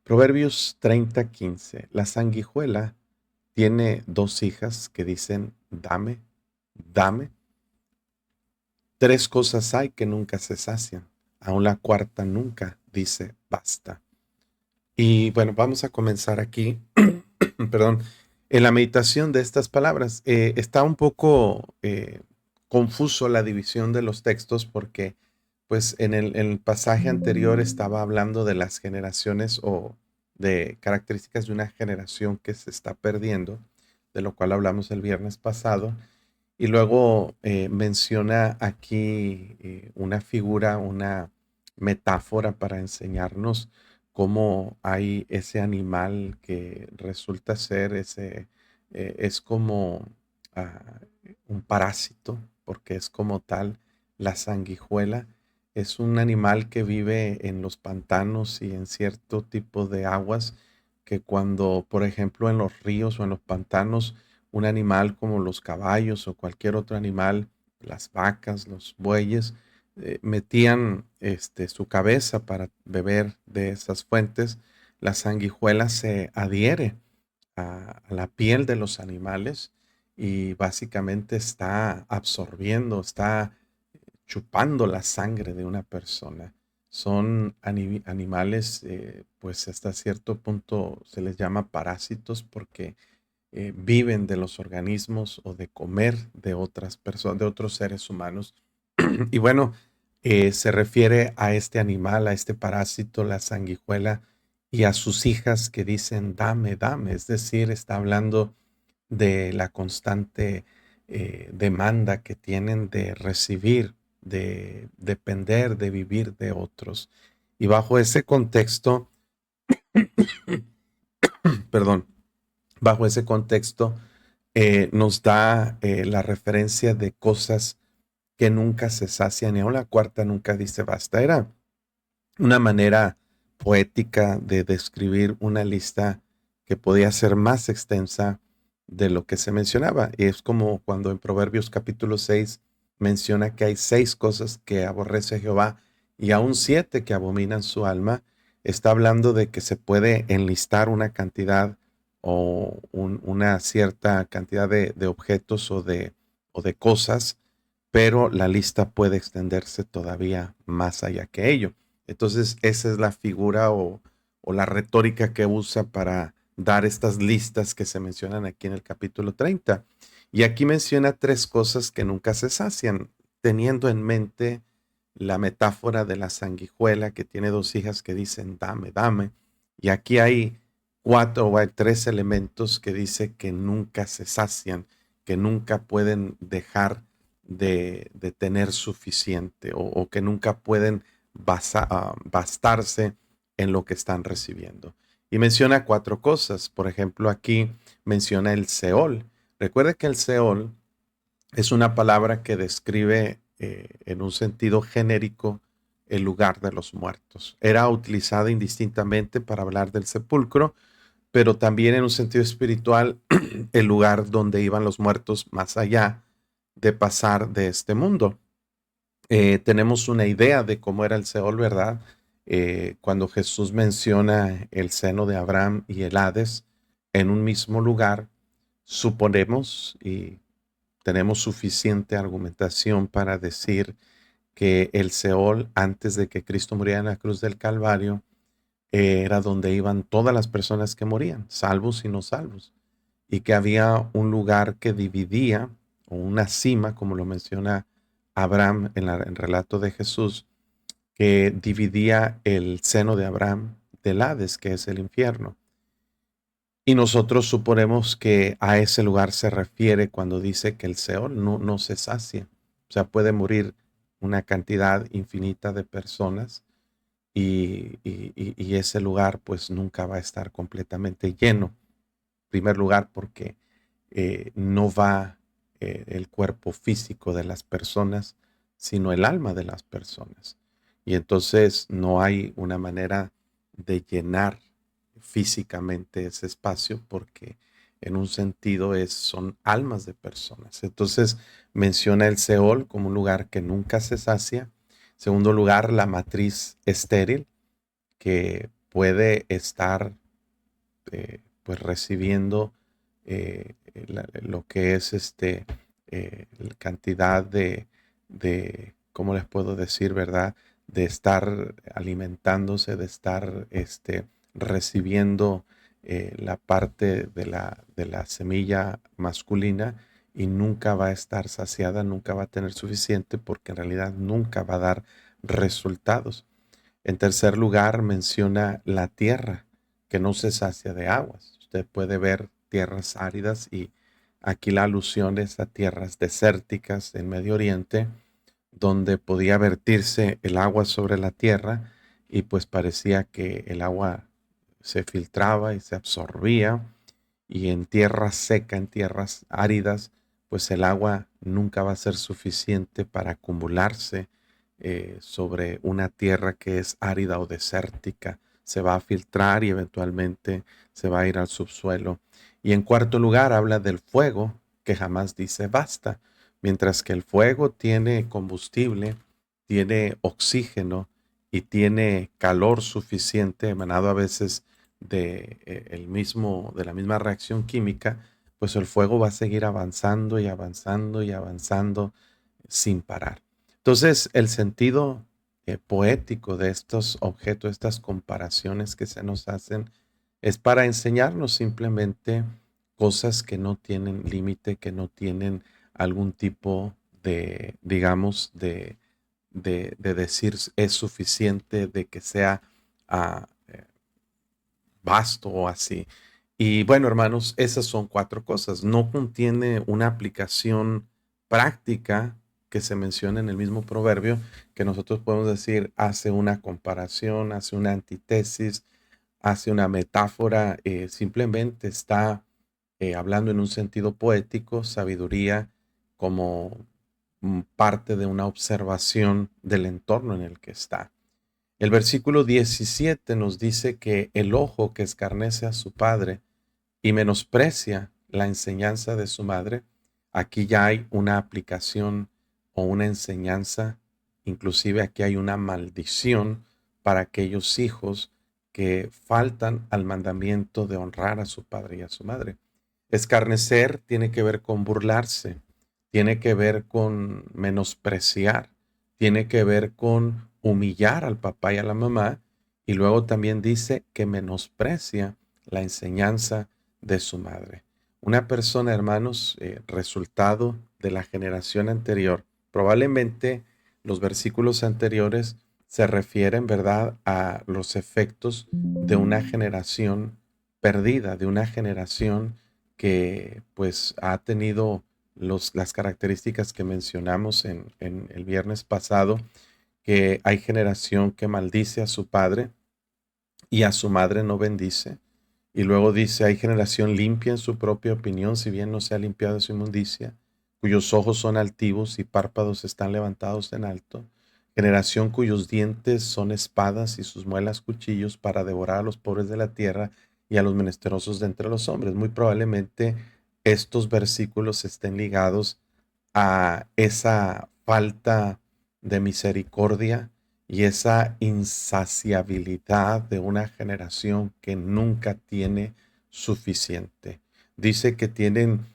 Proverbios 30:15. La sanguijuela tiene dos hijas que dicen, dame, dame. Tres cosas hay que nunca se sacian. Aún la cuarta nunca dice, basta. Y bueno, vamos a comenzar aquí, perdón, en la meditación de estas palabras. Está un poco confuso la división de los textos porque pues en el pasaje anterior estaba hablando de las generaciones o de características de una generación que se está perdiendo, de lo cual hablamos el viernes pasado. Y luego menciona aquí una figura, una metáfora para enseñarnos cómo hay ese animal que resulta ser es como ah, un parásito, porque es como tal la sanguijuela. Es un animal que vive en los pantanos y en cierto tipo de aguas que cuando, por ejemplo, en los ríos o en los pantanos, un animal como los caballos o cualquier otro animal, las vacas, los bueyes, metían su cabeza para beber de esas fuentes, la sanguijuela se adhiere a la piel de los animales y básicamente está absorbiendo, está chupando la sangre de una persona. Son animales, pues hasta cierto punto se les llama parásitos porque viven de los organismos o de comer de otras personas, de otros seres humanos. Y bueno, se refiere a este animal, a este parásito, la sanguijuela, y a sus hijas que dicen, dame, dame. Es decir, está hablando de la constante demanda que tienen de recibir, de depender, de vivir de otros. Y bajo ese contexto, perdón, bajo ese contexto, nos da la referencia de cosas que nunca se sacian y aún la cuarta nunca dice basta. Era una manera poética de describir una lista que podía ser más extensa de lo que se mencionaba. Y es como cuando en Proverbios capítulo 6 menciona que hay 6 cosas que aborrece Jehová y aún 7 que abominan su alma. Está hablando de que se puede enlistar una cantidad o una cierta cantidad de objetos o de cosas, pero la lista puede extenderse todavía más allá que ello. Entonces, esa es la figura o la retórica que usa para dar estas listas que se mencionan aquí en el capítulo 30. Y aquí menciona 3 cosas que nunca se sacian, teniendo en mente la metáfora de la sanguijuela que tiene 2 hijas que dicen, dame, dame. Y aquí hay 3 elementos que dice que nunca se sacian, que nunca pueden dejar de tener suficiente o que nunca pueden bastarse en lo que están recibiendo. Y menciona 4 cosas. Por ejemplo, aquí menciona el Seol. Recuerde que el Seol es una palabra que describe en un sentido genérico el lugar de los muertos. Era utilizada indistintamente para hablar del sepulcro, pero también en un sentido espiritual el lugar donde iban los muertos más allá de pasar de este mundo. Tenemos una idea de cómo era el Seol, ¿verdad? Cuando Jesús menciona el seno de Abraham y el Hades en un mismo lugar, suponemos y tenemos suficiente argumentación para decir que el Seol, antes de que Cristo muriera en la cruz del Calvario, era donde iban todas las personas que morían, salvos y no salvos, y que había un lugar que dividía, o una cima, como lo menciona Abraham en el relato de Jesús, que dividía el seno de Abraham del Hades, que es el infierno. Y nosotros suponemos que a ese lugar se refiere cuando dice que el Seol no se sacia. O sea, puede morir una cantidad infinita de personas y ese lugar pues nunca va a estar completamente lleno. En primer lugar porque no va el cuerpo físico de las personas, sino el alma de las personas. Y entonces no hay una manera de llenar físicamente ese espacio porque en un sentido son almas de personas. Entonces menciona el Seol como un lugar que nunca se sacia. En segundo lugar, la matriz estéril, que puede estar pues recibiendo lo que es la cantidad ¿cómo les puedo decir, verdad? De estar alimentándose, de estar recibiendo la parte de la semilla masculina y nunca va a estar saciada, nunca va a tener suficiente porque en realidad nunca va a dar resultados. En tercer lugar, menciona la tierra, que no se sacia de aguas. Usted puede ver tierras áridas y aquí la alusión es a tierras desérticas en Medio Oriente, donde podía vertirse el agua sobre la tierra y pues parecía que el agua se filtraba y se absorbía, y en tierra seca, en tierras áridas, pues el agua nunca va a ser suficiente para acumularse sobre una tierra que es árida o desértica. Se va a filtrar y eventualmente se va a ir al subsuelo. Y en cuarto lugar habla del fuego, que jamás dice basta. Mientras que el fuego tiene combustible, tiene oxígeno y tiene calor suficiente, emanado a veces de la misma reacción química, pues el fuego va a seguir avanzando y avanzando y avanzando sin parar. Entonces, el sentido poético de estos objetos, estas comparaciones que se nos hacen, es para enseñarnos simplemente cosas que no tienen límite, que no tienen algún tipo de, digamos, de decir es suficiente, de que sea vasto o así. Y bueno, hermanos, esas son cuatro cosas. No contiene una aplicación práctica que se menciona en el mismo proverbio, que nosotros podemos decir hace una comparación, hace una antítesis, hace una metáfora, simplemente está hablando en un sentido poético, sabiduría como parte de una observación del entorno en el que está. El versículo 17 nos dice que el ojo que escarnece a su padre y menosprecia la enseñanza de su madre, aquí ya hay una aplicación o una enseñanza, inclusive aquí hay una maldición para aquellos hijos que faltan al mandamiento de honrar a su padre y a su madre. Escarnecer tiene que ver con burlarse, tiene que ver con menospreciar, tiene que ver con humillar al papá y a la mamá, y luego también dice que menosprecia la enseñanza de su madre. Una persona, hermanos, resultado de la generación anterior, probablemente los versículos anteriores se refieren, ¿verdad?, a los efectos de una generación perdida, de una generación que pues ha tenido las características que mencionamos en el viernes pasado, que hay generación que maldice a su padre y a su madre no bendice. Y luego dice, hay generación limpia en su propia opinión, si bien no se ha limpiado de su inmundicia, cuyos ojos son altivos y párpados están levantados en alto. Generación cuyos dientes son espadas y sus muelas cuchillos para devorar a los pobres de la tierra y a los menesterosos de entre los hombres. Muy probablemente estos versículos estén ligados a esa falta de misericordia y esa insaciabilidad de una generación que nunca tiene suficiente. Dice que tienen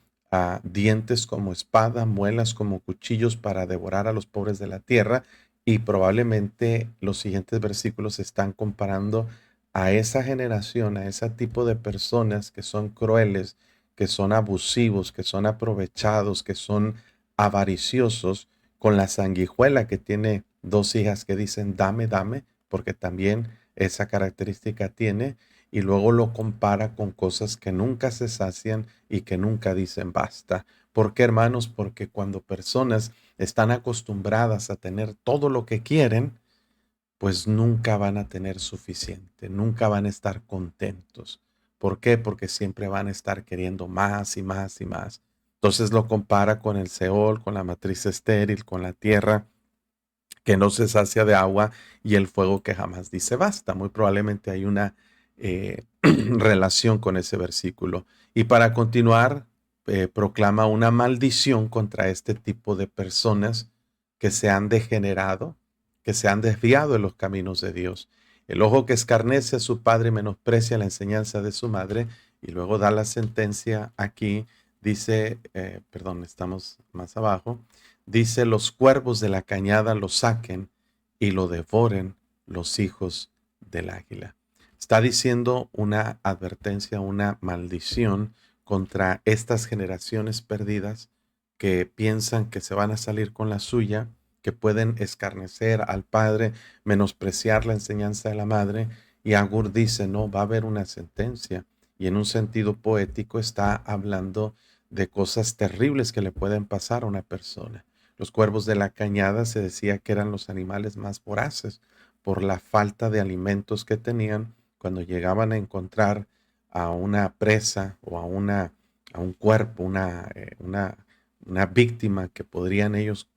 dientes como espada, muelas como cuchillos para devorar a los pobres de la tierra, y probablemente los siguientes versículos están comparando a esa generación, a ese tipo de personas que son crueles, que son abusivos, que son aprovechados, que son avariciosos, con la sanguijuela que tiene dos hijas que dicen dame, dame, porque también esa característica tiene, y luego lo compara con cosas que nunca se sacian y que nunca dicen basta. ¿Por qué, hermanos? Porque cuando personas están acostumbradas a tener todo lo que quieren, pues nunca van a tener suficiente, nunca van a estar contentos. ¿Por qué? Porque siempre van a estar queriendo más y más y más. Entonces lo compara con el Seol, con la matriz estéril, con la tierra que no se sacia de agua y el fuego que jamás dice basta. Muy probablemente hay una relación con ese versículo. Y para continuar, proclama una maldición contra este tipo de personas que se han degenerado, que se han desviado de los caminos de Dios. El ojo que escarnece a su padre menosprecia la enseñanza de su madre. Y luego da la sentencia aquí, dice, perdón, estamos más abajo, dice, los cuervos de la cañada lo saquen y lo devoren los hijos del águila. Está diciendo una advertencia, una maldición contra estas generaciones perdidas que piensan que se van a salir con la suya, que pueden escarnecer al padre, menospreciar la enseñanza de la madre. Y Agur dice, no, va a haber una sentencia. Y en un sentido poético está hablando de cosas terribles que le pueden pasar a una persona. Los cuervos de la cañada se decía que eran los animales más voraces por la falta de alimentos que tenían. Cuando llegaban a encontrar a una presa o a un cuerpo, una víctima que podrían ellos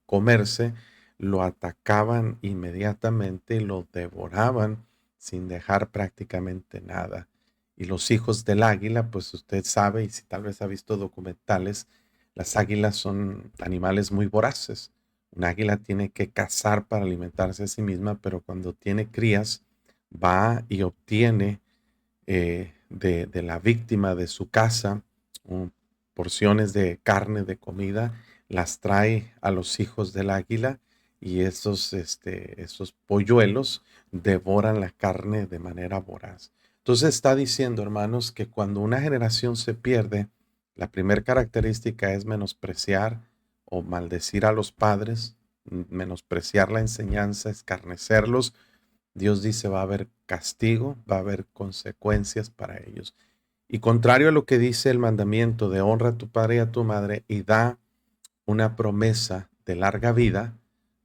comerse, lo atacaban inmediatamente, lo devoraban sin dejar prácticamente nada. Y los hijos del águila, pues usted sabe, y si tal vez ha visto documentales, las águilas son animales muy voraces. Un águila tiene que cazar para alimentarse a sí misma, pero cuando tiene crías, va y obtiene de la víctima de su caza porciones de carne, de comida, las trae a los hijos del águila y esos polluelos devoran la carne de manera voraz. Entonces está diciendo, hermanos, que cuando una generación se pierde, la primera característica es menospreciar o maldecir a los padres, menospreciar la enseñanza, escarnecerlos. Dios dice va a haber castigo, va a haber consecuencias para ellos. Y contrario a lo que dice el mandamiento de honra a tu padre y a tu madre y da una promesa de larga vida,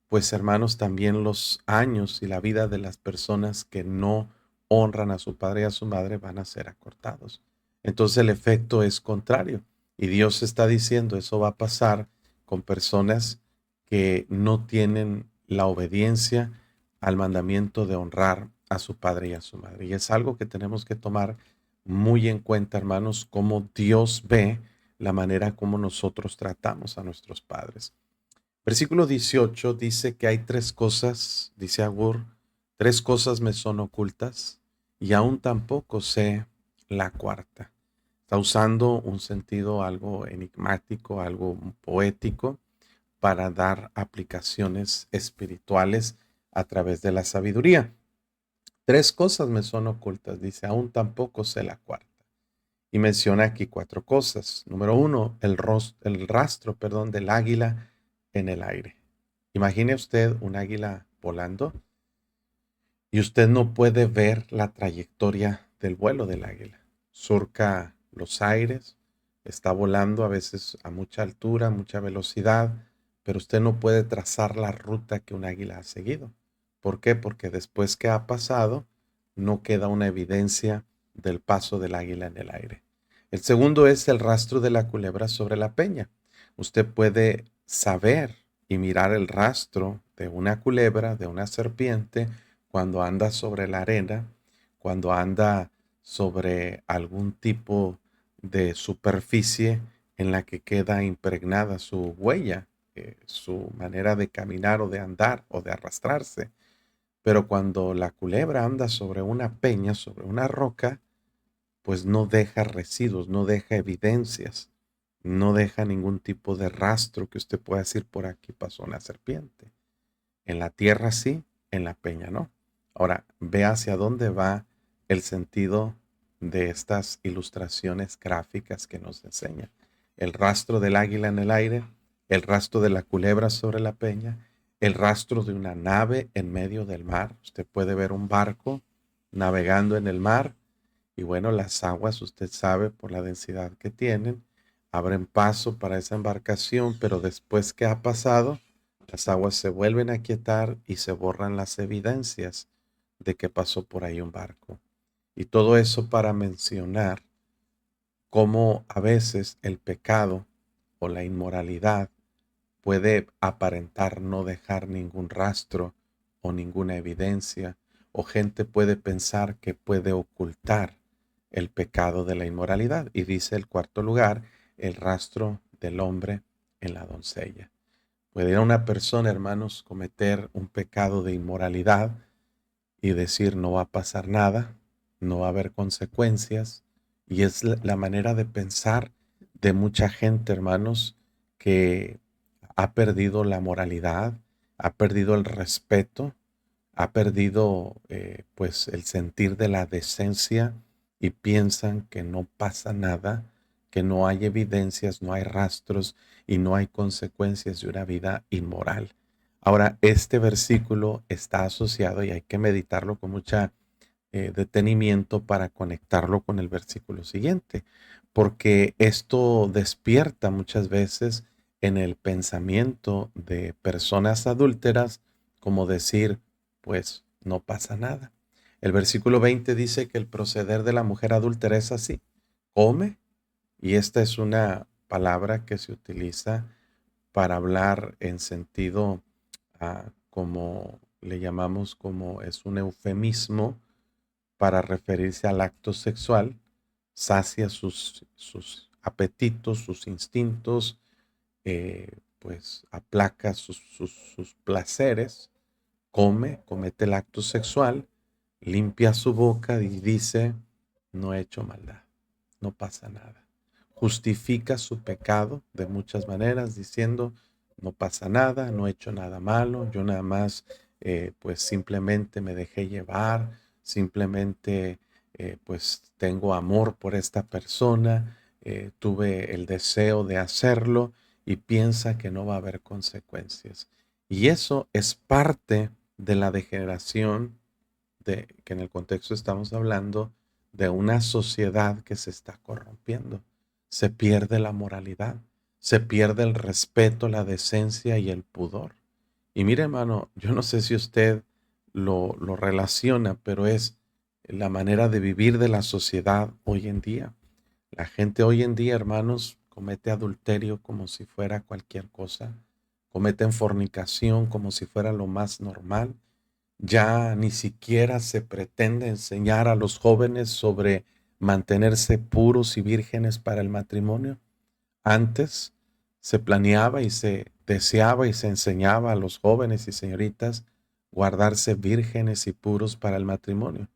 pues hermanos, también los años y la vida de las personas que no honran a su padre y a su madre van a ser acortados. Entonces el efecto es contrario. Y Dios está diciendo, eso va a pasar con personas que no tienen la obediencia al mandamiento de honrar a su padre y a su madre. Y es algo que tenemos que tomar muy en cuenta, hermanos, cómo Dios ve la manera como nosotros tratamos a nuestros padres. Versículo 18 dice que hay tres cosas, dice Agur, tres cosas me son ocultas y aún tampoco sé la cuarta. Está usando un sentido algo enigmático, algo poético, para dar aplicaciones espirituales a través de la sabiduría. Tres cosas me son ocultas, dice, aún tampoco sé la cuarta. Y menciona aquí cuatro cosas. Número uno, el rastro, perdón, del águila en el aire. Imagine usted un águila volando y usted no puede ver la trayectoria del vuelo del águila. Surca los aires, está volando a veces a mucha altura, mucha velocidad, pero usted no puede trazar la ruta que un águila ha seguido. ¿Por qué? Porque después que ha pasado, no queda una evidencia del paso del águila en el aire. El segundo es el rastro de la culebra sobre la peña. Usted puede saber y mirar el rastro de una culebra, de una serpiente, cuando anda sobre la arena, cuando anda sobre algún tipo de superficie en la que queda impregnada su huella, su manera de caminar o de andar o de arrastrarse. Pero cuando la culebra anda sobre una peña, sobre una roca, pues no deja residuos, no deja evidencias, no deja ningún tipo de rastro que usted pueda decir por aquí pasó una serpiente. En la tierra sí, en la peña no. Ahora, ve hacia dónde va el sentido de estas ilustraciones gráficas que nos enseñan. El rastro del águila en el aire, el rastro de la culebra sobre la peña, el rastro de una nave en medio del mar. Usted puede ver un barco navegando en el mar y bueno, las aguas, usted sabe, por la densidad que tienen, abren paso para esa embarcación, pero después que ha pasado, las aguas se vuelven a quietar y se borran las evidencias de que pasó por ahí un barco. Y todo eso para mencionar cómo a veces el pecado o la inmoralidad puede aparentar no dejar ningún rastro o ninguna evidencia, o gente puede pensar que puede ocultar el pecado de la inmoralidad. Y dice el cuarto lugar, el rastro del hombre en la doncella. Puede una persona, hermanos, cometer un pecado de inmoralidad y decir no va a pasar nada, no va a haber consecuencias. Y es la manera de pensar de mucha gente, hermanos, que ha perdido la moralidad, ha perdido el respeto, ha perdido pues el sentir de la decencia y piensan que no pasa nada, que no hay evidencias, no hay rastros y no hay consecuencias de una vida inmoral. Ahora, este versículo está asociado y hay que meditarlo con mucha detenimiento para conectarlo con el versículo siguiente, porque esto despierta muchas veces en el pensamiento de personas adúlteras como decir, pues no pasa nada. El versículo 20 dice que el proceder de la mujer adúltera es así, come, y esta es una palabra que se utiliza para hablar en sentido como le llamamos, como es un eufemismo para referirse al acto sexual, sacia sus apetitos, sus instintos, pues aplaca sus placeres, comete el acto sexual, limpia su boca y dice, no he hecho maldad, no pasa nada. Justifica su pecado de muchas maneras diciendo, no pasa nada, no he hecho nada malo, yo nada más pues simplemente me dejé llevar, simplemente pues tengo amor por esta persona, tuve el deseo de hacerlo y piensa que no va a haber consecuencias. Y eso es parte de la degeneración de que en el contexto estamos hablando de una sociedad que se está corrompiendo. Se pierde la moralidad, se pierde el respeto, la decencia y el pudor. Y mire, hermano, yo no sé si usted lo relaciona, pero es la manera de vivir de la sociedad hoy en día. La gente hoy en día, hermanos, comete adulterio como si fuera cualquier cosa, cometen fornicación como si fuera lo más normal. Ya ni siquiera se pretende enseñar a los jóvenes sobre mantenerse puros y vírgenes para el matrimonio. Antes se planeaba y se deseaba y se enseñaba a los jóvenes y señoritas guardarse vírgenes y puros para el matrimonio.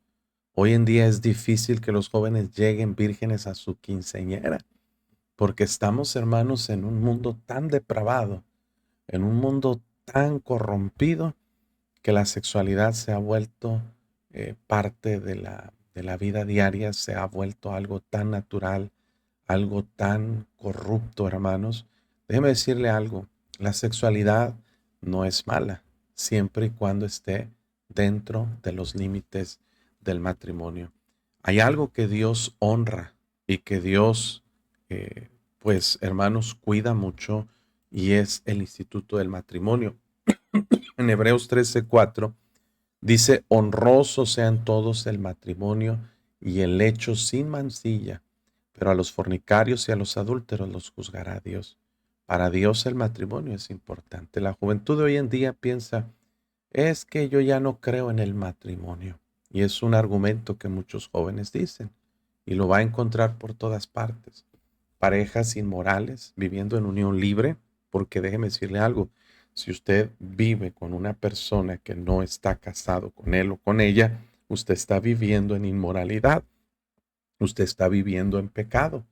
Hoy en día es difícil que los jóvenes lleguen vírgenes a su quinceañera, porque estamos, hermanos, en un mundo tan depravado, en un mundo tan corrompido, que la sexualidad se ha vuelto parte de la vida diaria, se ha vuelto algo tan natural, algo tan corrupto, hermanos. Déjeme decirle algo, la sexualidad no es mala, siempre y cuando esté dentro de los límites del matrimonio. Hay algo que Dios honra y que Dios, eh, pues, hermanos, cuida mucho y es el instituto del matrimonio. En Hebreos 13:4 dice, honrosos sean todos el matrimonio y el lecho sin mancilla, pero a los fornicarios y a los adúlteros los juzgará Dios. Para Dios el matrimonio es importante. La juventud de hoy en día piensa, es que yo ya no creo en el matrimonio. Y es un argumento que muchos jóvenes dicen y lo va a encontrar por todas partes. Parejas inmorales viviendo en unión libre, porque déjeme decirle algo, si usted vive con una persona que no está casado con él o con ella, usted está viviendo en inmoralidad, usted está viviendo en pecado.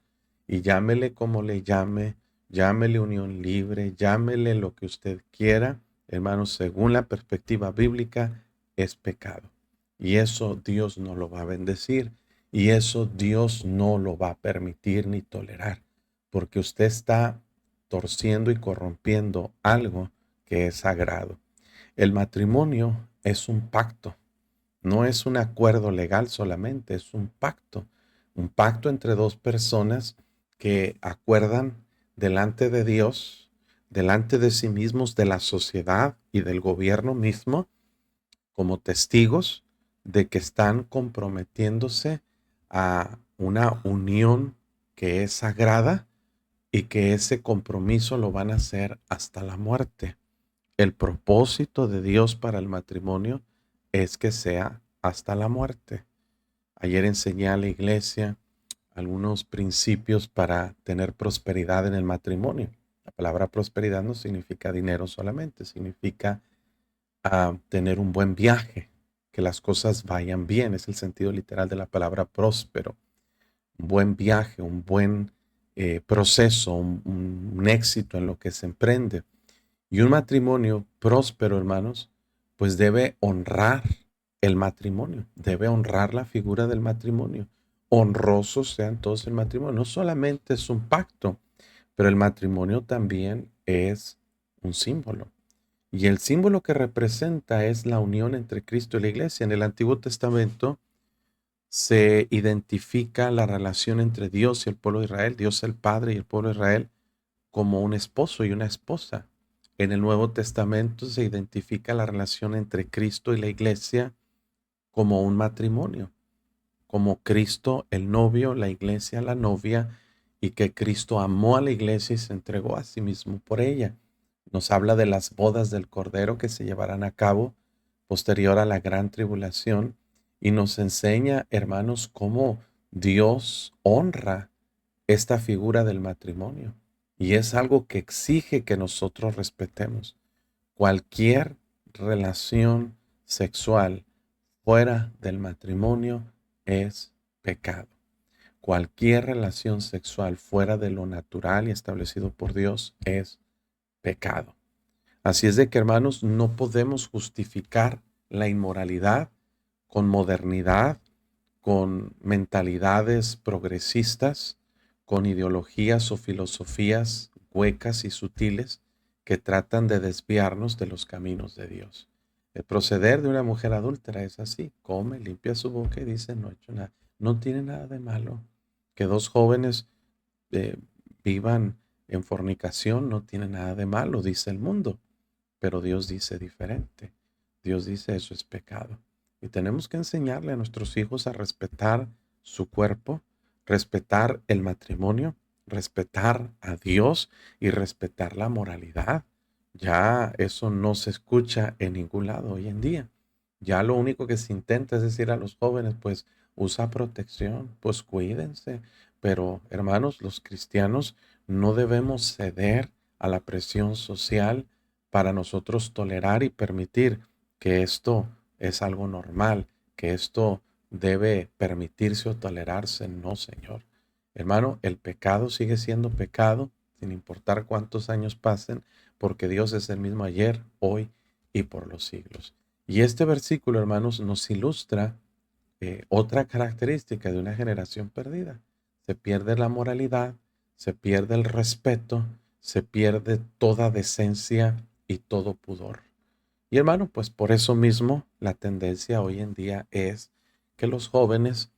Y llámele como le llame, llámele unión libre, llámele lo que usted quiera, hermanos, según la perspectiva bíblica, es pecado. Y eso Dios no lo va a bendecir. Y eso Dios no lo va a permitir ni tolerar. Porque usted está torciendo y corrompiendo algo que es sagrado. El matrimonio es un pacto. No es un acuerdo legal solamente, es un pacto entre dos personas que acuerdan delante de Dios, delante de sí mismos, de la sociedad y del gobierno mismo, como testigos de que están comprometiéndose a una unión que es sagrada y que ese compromiso lo van a hacer hasta la muerte. El propósito de Dios para el matrimonio es que sea hasta la muerte. Ayer enseñé a la iglesia algunos principios para tener prosperidad en el matrimonio. La palabra prosperidad no significa dinero solamente, significa tener un buen viaje, que las cosas vayan bien. Es el sentido literal de la palabra próspero. Un buen viaje, un buen proceso, un éxito en lo que se emprende. Y un matrimonio próspero, hermanos, pues debe honrar el matrimonio, debe honrar la figura del matrimonio. Honrosos sean todos el matrimonio. No solamente es un pacto, pero el matrimonio también es un símbolo. Y el símbolo que representa es la unión entre Cristo y la iglesia. En el Antiguo Testamento se identifica la relación entre Dios y el pueblo de Israel, Dios el Padre y el pueblo de Israel, como un esposo y una esposa. En el Nuevo Testamento se identifica la relación entre Cristo y la iglesia como un matrimonio, como Cristo el novio, la iglesia la novia, y que Cristo amó a la iglesia y se entregó a sí mismo por ella. Nos habla de las bodas del Cordero que se llevarán a cabo posterior a la gran tribulación y nos enseña, hermanos, cómo Dios honra esta figura del matrimonio. Y es algo que exige que nosotros respetemos. Cualquier relación sexual fuera del matrimonio es pecado. Cualquier relación sexual fuera de lo natural y establecido por Dios es pecado. Así es de que, hermanos, no podemos justificar la inmoralidad con modernidad, con mentalidades progresistas, con ideologías o filosofías huecas y sutiles que tratan de desviarnos de los caminos de Dios. El proceder de una mujer adúltera es así: come, limpia su boca y dice, no he hecho nada. No tiene nada de malo. Que dos jóvenes eh, vivan en fornicación no tiene nada de malo, dice el mundo. Pero Dios dice diferente. Dios dice eso es pecado. Y tenemos que enseñarle a nuestros hijos a respetar su cuerpo, respetar el matrimonio, respetar a Dios y respetar la moralidad. Ya eso no se escucha en ningún lado hoy en día. Ya lo único que se intenta es decir a los jóvenes, pues usa protección, pues cuídense. Pero hermanos, los cristianos no debemos ceder a la presión social para nosotros tolerar y permitir que esto es algo normal, que esto debe permitirse o tolerarse. No, Señor. Hermano, el pecado sigue siendo pecado, sin importar cuántos años pasen, porque Dios es el mismo ayer, hoy y por los siglos. Y este versículo, hermanos, nos ilustra otra característica de una generación perdida. Se pierde la moralidad, se pierde el respeto, se pierde toda decencia y todo pudor. Y hermano, pues por eso mismo la tendencia hoy en día es que los jóvenes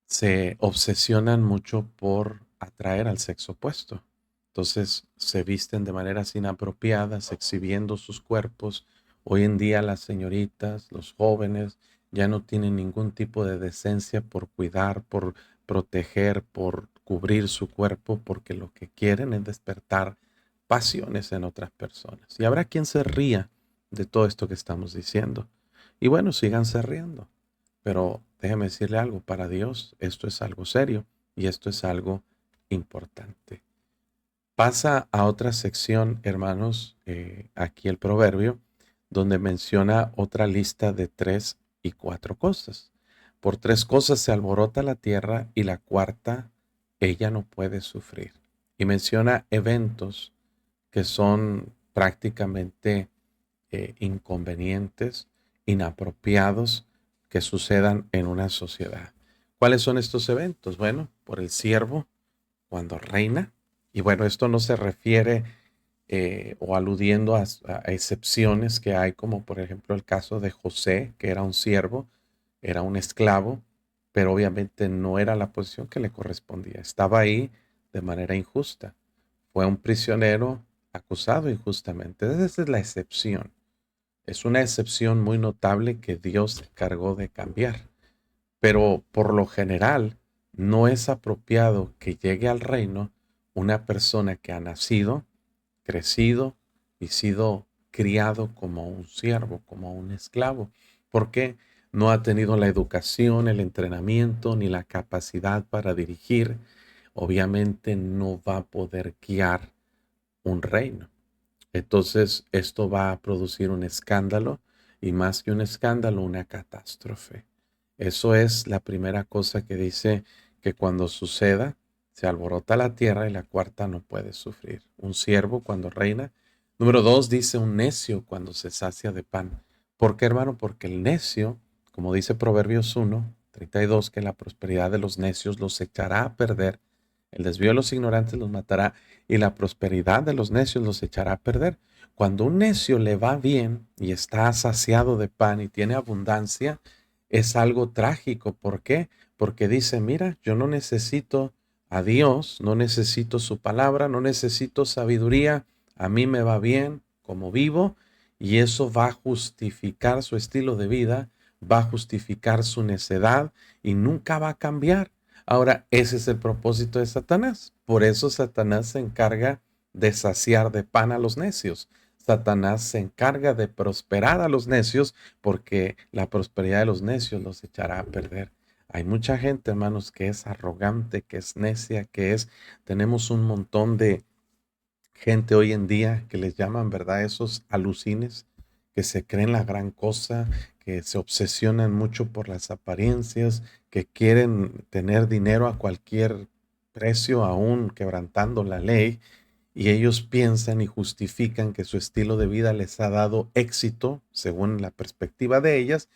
se obsesionan mucho por atraer al sexo opuesto. Entonces se visten de maneras inapropiadas, exhibiendo sus cuerpos. Hoy en día las señoritas, los jóvenes, ya no tienen ningún tipo de decencia por cuidar, por proteger, por cubrir su cuerpo, porque lo que quieren es despertar pasiones en otras personas. Y habrá quien se ría de todo esto que estamos diciendo. Y bueno, síganse riendo. Pero déjeme decirle algo, para Dios esto es algo serio y esto es algo importante. Pasa a otra sección, hermanos, aquí el proverbio, donde menciona otra lista de 3 y 4 cosas. Por 3 cosas se alborota la tierra y la cuarta ella no puede sufrir. Y menciona eventos que son prácticamente inconvenientes, inapropiados que sucedan en una sociedad. ¿Cuáles son estos eventos? Bueno, por el siervo cuando reina. Y bueno, esto no se refiere o aludiendo a excepciones que hay, como por ejemplo el caso de José, que era un siervo, era un esclavo, pero obviamente no era la posición que le correspondía. Estaba ahí de manera injusta. Fue un prisionero acusado injustamente. Esa es la excepción. Es una excepción muy notable que Dios se encargó de cambiar. Pero por lo general no es apropiado que llegue al reino una persona que ha nacido, crecido y sido criado como un siervo, como un esclavo, porque no ha tenido la educación, el entrenamiento ni la capacidad para dirigir. Obviamente no va a poder guiar un reino. Entonces, esto va a producir un escándalo y más que un escándalo, una catástrofe. Eso es la primera cosa que dice que cuando suceda, se alborota la tierra y la cuarta no puede sufrir. Un siervo cuando reina. Número dos, dice un necio cuando se sacia de pan. ¿Por qué, hermano? Porque el necio, como dice Proverbios 1:32, que la prosperidad de los necios los echará a perder, el desvío de los ignorantes los matará y la prosperidad de los necios los echará a perder. Cuando un necio le va bien y está saciado de pan y tiene abundancia, es algo trágico. ¿Por qué? Porque dice, mira, yo no necesito a Dios, no necesito su palabra, no necesito sabiduría, a mí me va bien como vivo y eso va a justificar su estilo de vida, va a justificar su necedad y nunca va a cambiar. Ahora, ese es el propósito de Satanás. Por eso Satanás se encarga de saciar de pan a los necios. Satanás se encarga de prosperar a los necios porque la prosperidad de los necios los echará a perder. Hay mucha gente, hermanos, que es arrogante, que es necia, tenemos un montón de gente hoy en día que les llaman, ¿verdad? Esos alucines, que se creen la gran cosa, que se obsesionan mucho por las apariencias, que quieren tener dinero a cualquier precio, aún quebrantando la ley, y ellos piensan y justifican que su estilo de vida les ha dado éxito, según la perspectiva de ellas,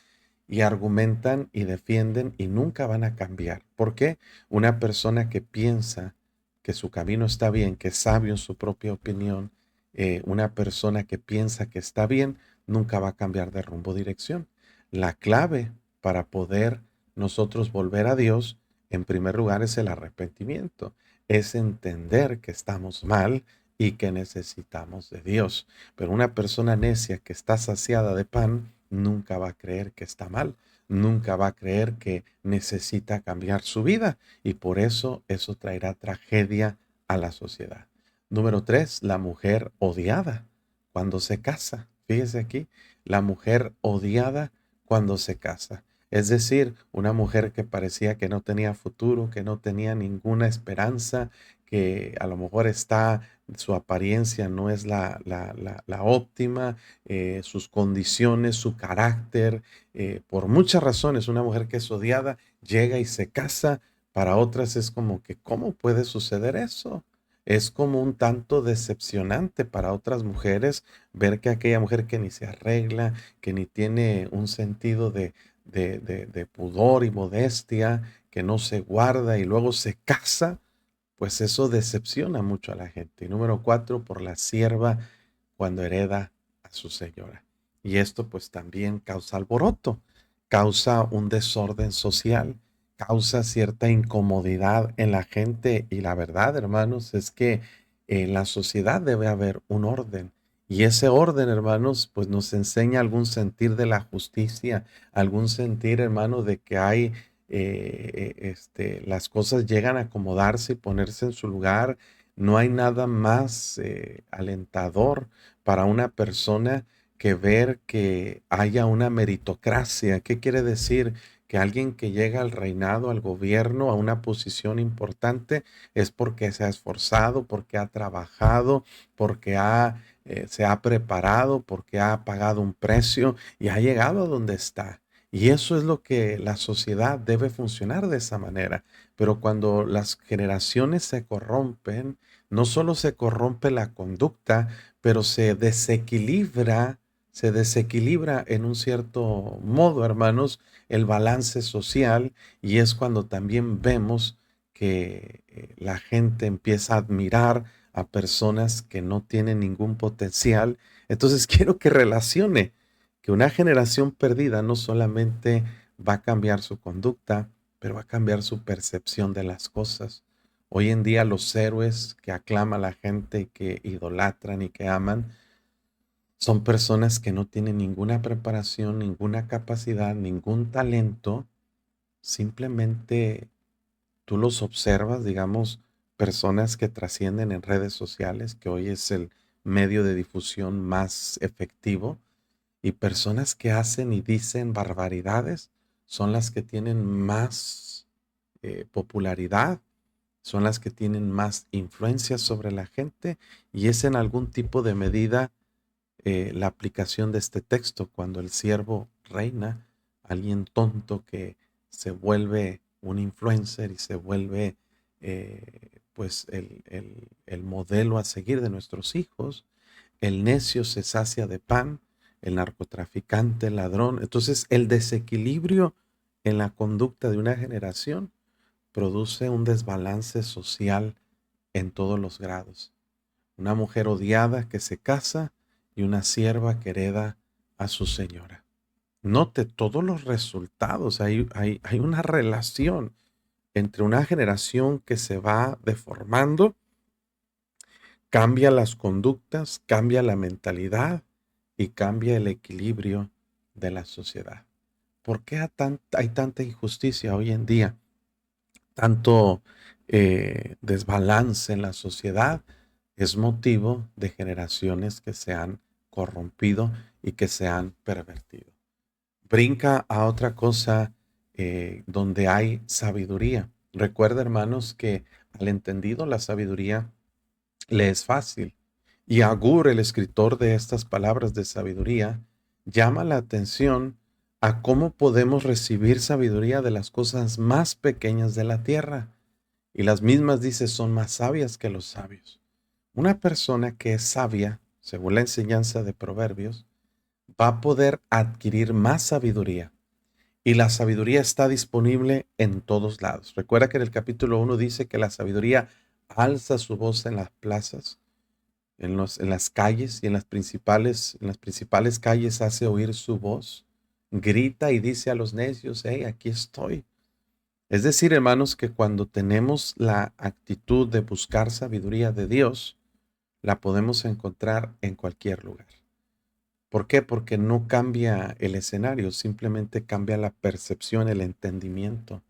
y argumentan y defienden y nunca van a cambiar. ¿Por qué? Una persona que piensa que su camino está bien, que es sabio en su propia opinión, una persona que piensa que está bien, nunca va a cambiar de rumbo o dirección. La clave para poder nosotros volver a Dios, en primer lugar, es el arrepentimiento, es entender que estamos mal y que necesitamos de Dios. Pero una persona necia que está saciada de pan nunca va a creer que está mal, nunca va a creer que necesita cambiar su vida y por eso traerá tragedia a la sociedad. Número tres, la mujer odiada cuando se casa. Fíjese aquí, la mujer odiada cuando se casa. Es decir, una mujer que parecía que no tenía futuro, que no tenía ninguna esperanza, que a lo mejor su apariencia no es la óptima, sus condiciones, su carácter, por muchas razones, una mujer que es odiada llega y se casa. Para otras es como que, ¿cómo puede suceder eso? Es como un tanto decepcionante para otras mujeres ver que aquella mujer que ni se arregla, que ni tiene un sentido de pudor y modestia, que no se guarda y luego se casa, pues eso decepciona mucho a la gente. Y número cuatro, por la sierva cuando hereda a su señora. Y esto pues también causa alboroto, causa un desorden social, causa cierta incomodidad en la gente. Y la verdad, hermanos, es que en la sociedad debe haber un orden. Y ese orden, hermanos, pues nos enseña algún sentir de la justicia, algún sentir, hermano, de que hay las cosas llegan a acomodarse y ponerse en su lugar. No hay nada más alentador para una persona que ver que haya una meritocracia. ¿Qué quiere decir? Que alguien que llega al reinado, al gobierno, a una posición importante, es porque se ha esforzado, porque ha trabajado, se ha preparado, porque ha pagado un precio y ha llegado a donde está. Y eso es lo que la sociedad debe funcionar de esa manera. Pero cuando las generaciones se corrompen, no solo se corrompe la conducta, pero se desequilibra en un cierto modo, hermanos, el balance social y es cuando también vemos que la gente empieza a admirar a personas que no tienen ningún potencial. Entonces quiero que relacione que una generación perdida no solamente va a cambiar su conducta, pero va a cambiar su percepción de las cosas. Hoy en día los héroes que aclama la gente y que idolatran y que aman son personas que no tienen ninguna preparación, ninguna capacidad, ningún talento. Simplemente tú los observas, digamos, personas que trascienden en redes sociales, que hoy es el medio de difusión más efectivo y personas que hacen y dicen barbaridades son las que tienen más popularidad, son las que tienen más influencia sobre la gente y es en algún tipo de medida la aplicación de este texto cuando el siervo reina, alguien tonto que se vuelve un influencer y se vuelve pues el modelo a seguir de nuestros hijos. El necio se sacia de pan, el narcotraficante, el ladrón. Entonces, el desequilibrio en la conducta de una generación produce un desbalance social en todos los grados. Una mujer odiada que se casa y una sierva que hereda a su señora. Note todos los resultados. Hay una relación entre una generación que se va deformando, cambia las conductas, cambia la mentalidad y cambia el equilibrio de la sociedad. ¿Por qué hay tanta injusticia hoy en día? Tanto desbalance en la sociedad es motivo de generaciones que se han corrompido y que se han pervertido. Brinca a otra cosa donde hay sabiduría. Recuerda, hermanos, que al entendido la sabiduría le es fácil. Y Agur, el escritor de estas palabras de sabiduría, llama la atención a cómo podemos recibir sabiduría de las cosas más pequeñas de la tierra. Y las mismas dice son más sabias que los sabios. Una persona que es sabia, según la enseñanza de Proverbios, va a poder adquirir más sabiduría. Y la sabiduría está disponible en todos lados. Recuerda que en el capítulo 1 dice que la sabiduría alza su voz en las plazas, en las calles y en las principales calles hace oír su voz, grita y dice a los necios, hey, aquí estoy. Es decir, hermanos, que cuando tenemos la actitud de buscar sabiduría de Dios, la podemos encontrar en cualquier lugar. ¿Por qué? Porque no cambia el escenario, simplemente cambia la percepción, el entendimiento.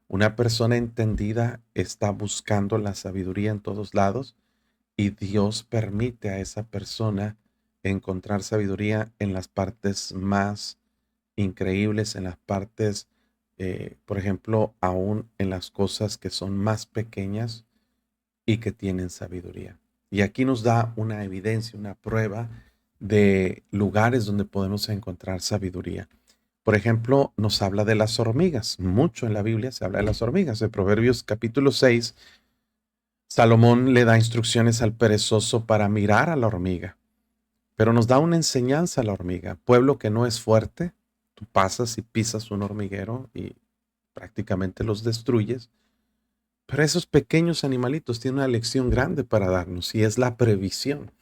Una persona entendida está buscando la sabiduría en todos lados y Dios permite a esa persona encontrar sabiduría en las partes más increíbles, en las partes, por ejemplo, aún en las cosas que son más pequeñas y que tienen sabiduría. Y aquí nos da una evidencia, una prueba de lugares donde podemos encontrar sabiduría. Por ejemplo, nos habla de las hormigas. Mucho en la Biblia se habla de las hormigas. En Proverbios capítulo 6, Salomón le da instrucciones al perezoso para mirar a la hormiga, pero nos da una enseñanza a la hormiga. Pueblo que no es fuerte, tú pasas y pisas un hormiguero y prácticamente los destruyes. Pero esos pequeños animalitos tienen una lección grande para darnos y es la previsión.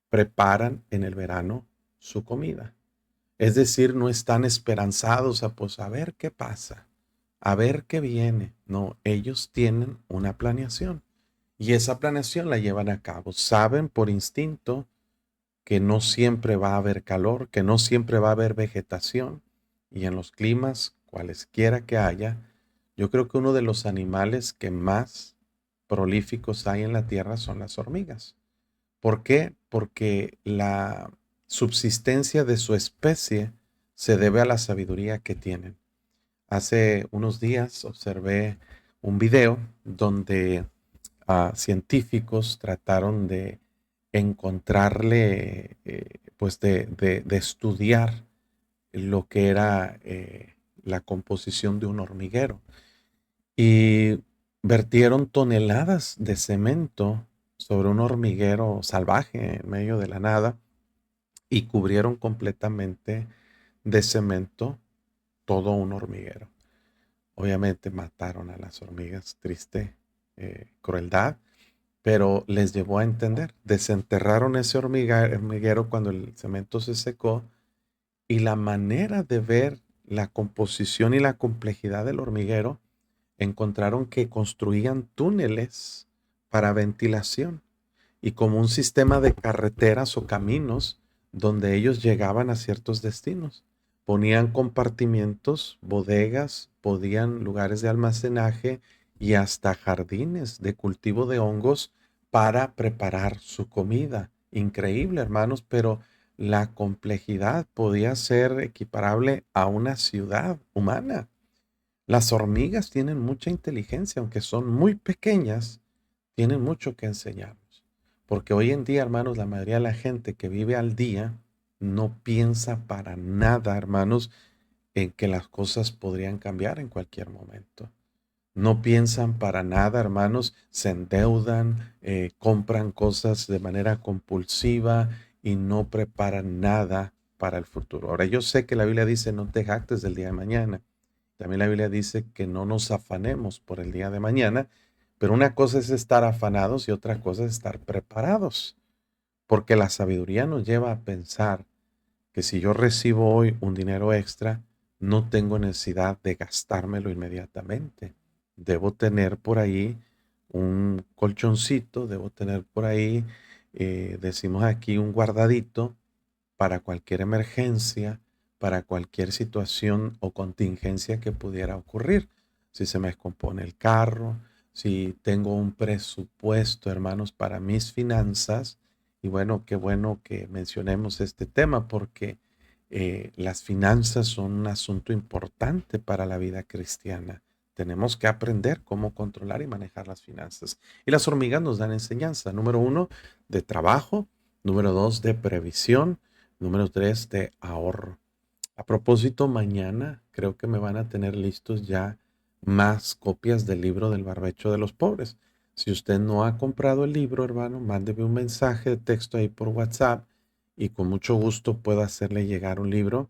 Preparan en el verano su comida. Es decir, no están esperanzados pues a ver qué pasa, a ver qué viene. No, ellos tienen una planeación y esa planeación la llevan a cabo. Saben por instinto que no siempre va a haber calor, que no siempre va a haber vegetación y en los climas, cualesquiera que haya, yo creo que uno de los animales que más prolíficos hay en la tierra son las hormigas. ¿Por qué? Porque la subsistencia de su especie se debe a la sabiduría que tienen. Hace unos días observé un video donde científicos trataron de encontrarle, pues de estudiar lo que era la composición de un hormiguero. Y vertieron toneladas de cemento sobre un hormiguero salvaje en medio de la nada y cubrieron completamente de cemento todo un hormiguero. Obviamente mataron a las hormigas, triste crueldad, pero les llevó a entender. Desenterraron ese hormiguero cuando el cemento se secó y la manera de ver la composición y la complejidad del hormiguero, encontraron que construían túneles para ventilación y como un sistema de carreteras o caminos donde ellos llegaban a ciertos destinos. Ponían compartimientos, bodegas, podían lugares de almacenaje y hasta jardines de cultivo de hongos para preparar su comida. Increíble, hermanos, pero la complejidad podía ser equiparable a una ciudad humana. Las hormigas tienen mucha inteligencia, aunque son muy pequeñas, tienen mucho que enseñarnos. Porque hoy en día, hermanos, la mayoría de la gente que vive al día no piensa para nada, hermanos, en que las cosas podrían cambiar en cualquier momento. No piensan para nada, hermanos, se endeudan, compran cosas de manera compulsiva y no preparan nada para el futuro. Ahora, yo sé que la Biblia dice no te jactes del día de mañana. También la Biblia dice que no nos afanemos por el día de mañana, pero una cosa es estar afanados y otra cosa es estar preparados, porque la sabiduría nos lleva a pensar que si yo recibo hoy un dinero extra, no tengo necesidad de gastármelo inmediatamente. Debo tener por ahí un colchoncito, debo tener por ahí, decimos aquí, un guardadito para cualquier emergencia, para cualquier situación o contingencia que pudiera ocurrir. Si se me descompone el carro, si tengo un presupuesto, hermanos, para mis finanzas. Y bueno, qué bueno que mencionemos este tema porque las finanzas son un asunto importante para la vida cristiana. Tenemos que aprender cómo controlar y manejar las finanzas. Y las hormigas nos dan enseñanza. Número uno, de trabajo. Número dos, de previsión. Número 3 de ahorro. A propósito, mañana creo que me van a tener listos ya más copias del libro del barbecho de los pobres. Si usted no ha comprado el libro, hermano, mándeme un mensaje de texto ahí por WhatsApp y con mucho gusto puedo hacerle llegar un libro.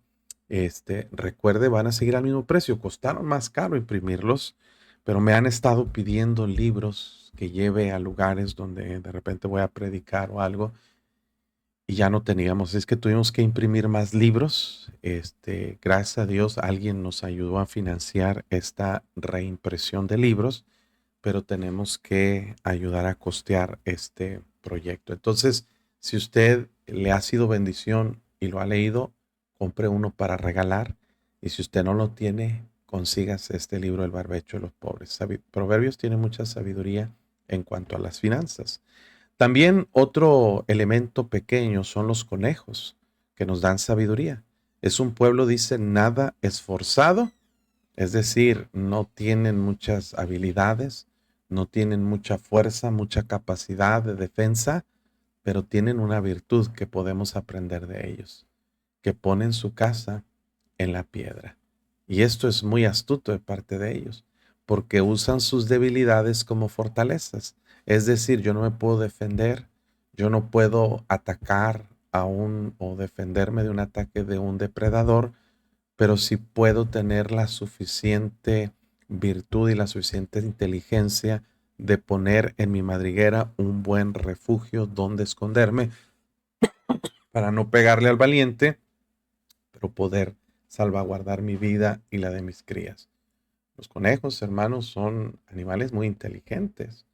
Recuerde, van a seguir al mismo precio. Costaron más caro imprimirlos, pero me han estado pidiendo libros que lleve a lugares donde de repente voy a predicar o algo y ya no teníamos. Es que tuvimos que imprimir más libros. Gracias a Dios, alguien nos ayudó a financiar esta reimpresión de libros, pero tenemos que ayudar a costear este proyecto. Entonces, si usted le ha sido bendición y lo ha leído, compre uno para regalar. Y si usted no lo tiene, consígase este libro, El barbecho de los pobres. Proverbios tiene mucha sabiduría en cuanto a las finanzas. También otro elemento pequeño son los conejos, que nos dan sabiduría. Es un pueblo, dice, nada esforzado, es decir, no tienen muchas habilidades, no tienen mucha fuerza, mucha capacidad de defensa, pero tienen una virtud que podemos aprender de ellos, que ponen su casa en la piedra. Y esto es muy astuto de parte de ellos, porque usan sus debilidades como fortalezas. Es decir, yo no me puedo defender, yo no puedo atacar o defenderme de un ataque de un depredador, pero sí puedo tener la suficiente virtud y la suficiente inteligencia de poner en mi madriguera un buen refugio donde esconderme para no pegarle al valiente, pero poder salvaguardar mi vida y la de mis crías. Los conejos, hermanos, son animales muy inteligentes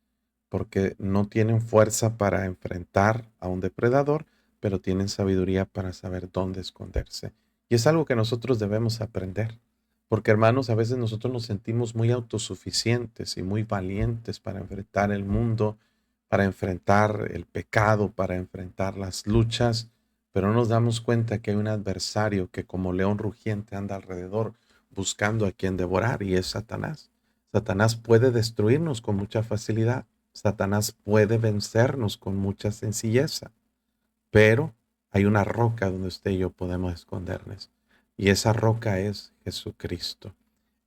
porque no tienen fuerza para enfrentar a un depredador, pero tienen sabiduría para saber dónde esconderse. Y es algo que nosotros debemos aprender, porque hermanos, a veces nosotros nos sentimos muy autosuficientes y muy valientes para enfrentar el mundo, para enfrentar el pecado, para enfrentar las luchas, pero no nos damos cuenta que hay un adversario que como león rugiente anda alrededor buscando a quien devorar y es Satanás. Satanás puede destruirnos con mucha facilidad. Satanás puede vencernos con mucha sencilleza, pero hay una roca donde usted y yo podemos escondernos. Y esa roca es Jesucristo.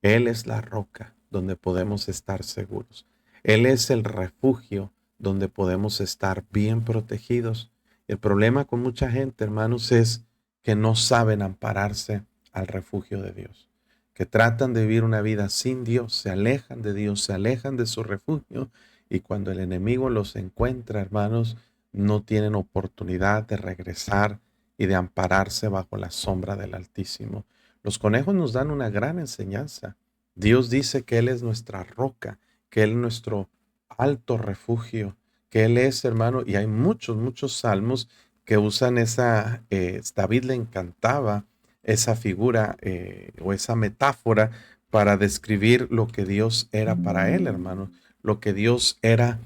Él es la roca donde podemos estar seguros. Él es el refugio donde podemos estar bien protegidos. El problema con mucha gente, hermanos, es que no saben ampararse al refugio de Dios, que tratan de vivir una vida sin Dios, se alejan de Dios, se alejan de su refugio y cuando el enemigo los encuentra, hermanos, no tienen oportunidad de regresar y de ampararse bajo la sombra del Altísimo. Los conejos nos dan una gran enseñanza. Dios dice que Él es nuestra roca, que Él es nuestro alto refugio, que Él es, hermano, y hay muchos, muchos salmos que usan David le encantaba esa figura o esa metáfora para describir lo que Dios era para él, hermano, lo que Dios era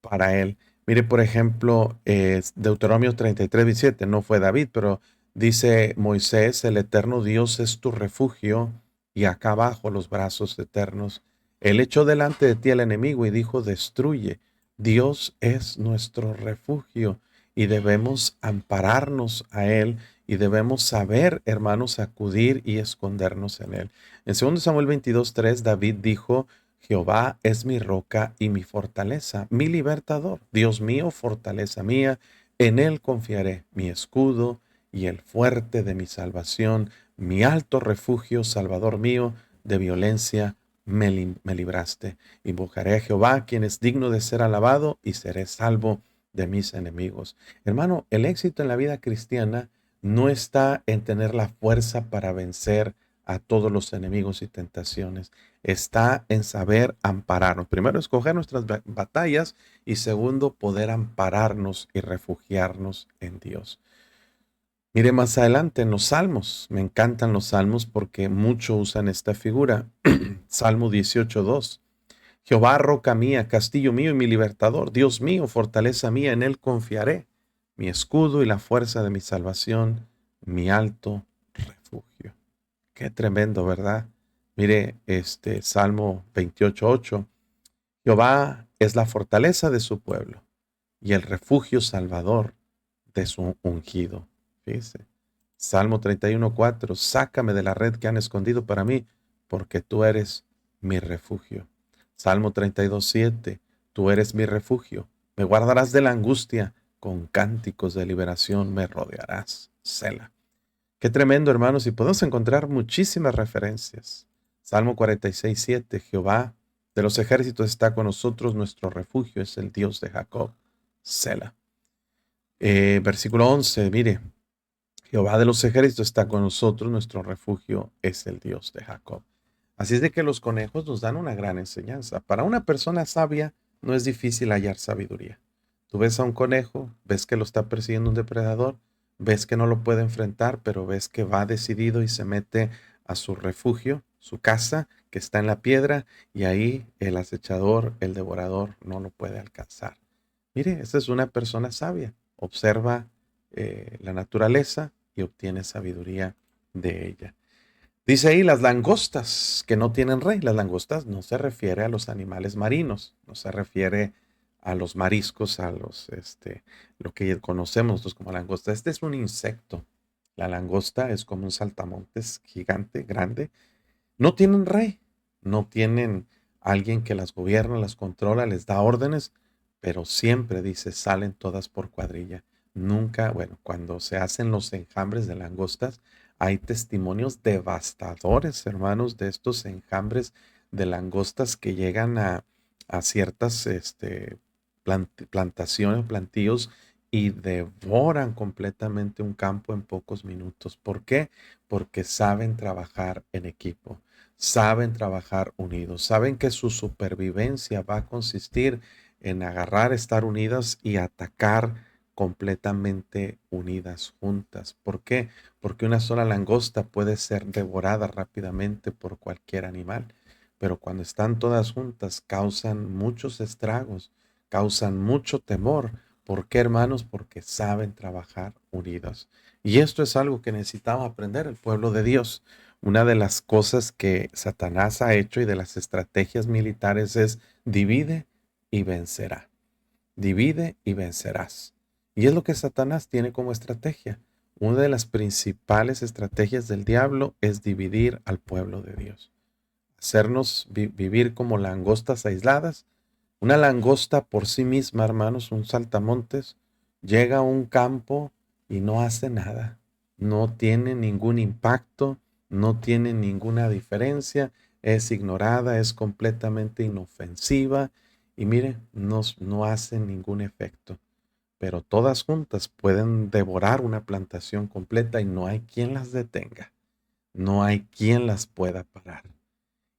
para él. Mire, por ejemplo, Deuteronomio 33, 17, no fue David, pero dice Moisés, el eterno Dios es tu refugio y acá abajo los brazos eternos. Él echó delante de ti al enemigo y dijo, destruye, Dios es nuestro refugio y debemos ampararnos a Él y debemos saber, hermanos, acudir y escondernos en Él. En 2 Samuel 22:3, David dijo, Jehová es mi roca y mi fortaleza, mi libertador, Dios mío, fortaleza mía, en Él confiaré, mi escudo y el fuerte de mi salvación, mi alto refugio, Salvador mío, de violencia me libraste. Invocaré a Jehová, quien es digno de ser alabado, y seré salvo de mis enemigos. Hermano, el éxito en la vida cristiana no está en tener la fuerza para vencer a todos los enemigos y tentaciones. Está en saber ampararnos. Primero, escoger nuestras batallas y segundo, poder ampararnos y refugiarnos en Dios. Mire más adelante en los salmos. Me encantan los salmos porque mucho usan esta figura. Salmo 18:2. Jehová, roca mía, castillo mío y mi libertador, Dios mío, fortaleza mía, en él confiaré, mi escudo y la fuerza de mi salvación, mi alto refugio. Qué tremendo, ¿verdad? Mire, Salmo 28:8. Jehová es la fortaleza de su pueblo y el refugio salvador de su ungido. Fíjese. Salmo 31:4. Sácame de la red que han escondido para mí, porque tú eres mi refugio. Salmo 32:7. Tú eres mi refugio. Me guardarás de la angustia. Con cánticos de liberación me rodearás. Sela. Qué tremendo, hermanos. Y podemos encontrar muchísimas referencias. Salmo 46:7. Jehová de los ejércitos está con nosotros. Nuestro refugio es el Dios de Jacob. Sela. Versículo 11. Mire. Jehová de los ejércitos está con nosotros, nuestro refugio es el Dios de Jacob. Así es de que los conejos nos dan una gran enseñanza. Para una persona sabia no es difícil hallar sabiduría. Tú ves a un conejo, ves que lo está persiguiendo un depredador, ves que no lo puede enfrentar, pero ves que va decidido y se mete a su refugio, su casa, que está en la piedra, y ahí el acechador, el devorador, no lo puede alcanzar. Mire, esa es una persona sabia. Observa la naturaleza y obtiene sabiduría de ella. Dice ahí las langostas que no tienen rey. Las langostas no se refiere a los animales marinos, no se refiere a los mariscos, lo que conocemos nosotros como langosta. Este es un insecto. La langosta es como un saltamontes gigante, grande. No tienen rey, no tienen alguien que las gobierna, las controla, les da órdenes, pero siempre dice, salen todas por cuadrilla. Nunca, bueno, cuando se hacen los enjambres de langostas, hay testimonios devastadores, hermanos, de estos enjambres de langostas que llegan a ciertas plantaciones, plantíos y devoran completamente un campo en pocos minutos. ¿Por qué? Porque saben trabajar en equipo, saben trabajar unidos, saben que su supervivencia va a consistir en agarrar, estar unidas y atacar completamente unidas juntas. ¿Por qué? Porque una sola langosta puede ser devorada rápidamente por cualquier animal, pero cuando están todas juntas causan muchos estragos, causan mucho temor. ¿Por qué, hermanos? Porque saben trabajar unidos. Y esto es algo que necesitamos aprender el pueblo de Dios. Una de las cosas que Satanás ha hecho y de las estrategias militares es divide y vencerá. Divide y vencerás. Y es lo que Satanás tiene como estrategia. Una de las principales estrategias del diablo es dividir al pueblo de Dios. Hacernos vivir como langostas aisladas. Una langosta por sí misma, hermanos, un saltamontes, llega a un campo y no hace nada. No tiene ningún impacto, no tiene ninguna diferencia, es ignorada, es completamente inofensiva y mire, no hace ningún efecto. Pero todas juntas pueden devorar una plantación completa y no hay quien las detenga, no hay quien las pueda parar.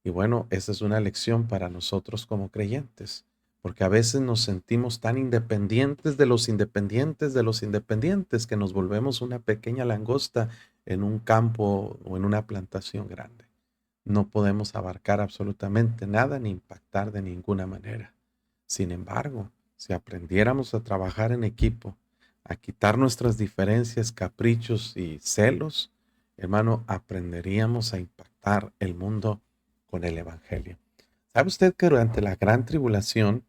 Y bueno, esa es una lección para nosotros como creyentes, porque a veces nos sentimos tan independientes de los independientes de los independientes que nos volvemos una pequeña langosta en un campo o en una plantación grande. No podemos abarcar absolutamente nada ni impactar de ninguna manera. Sin embargo, si aprendiéramos a trabajar en equipo, a quitar nuestras diferencias, caprichos y celos, hermano, aprenderíamos a impactar el mundo con el Evangelio. ¿Sabe usted que durante la gran tribulación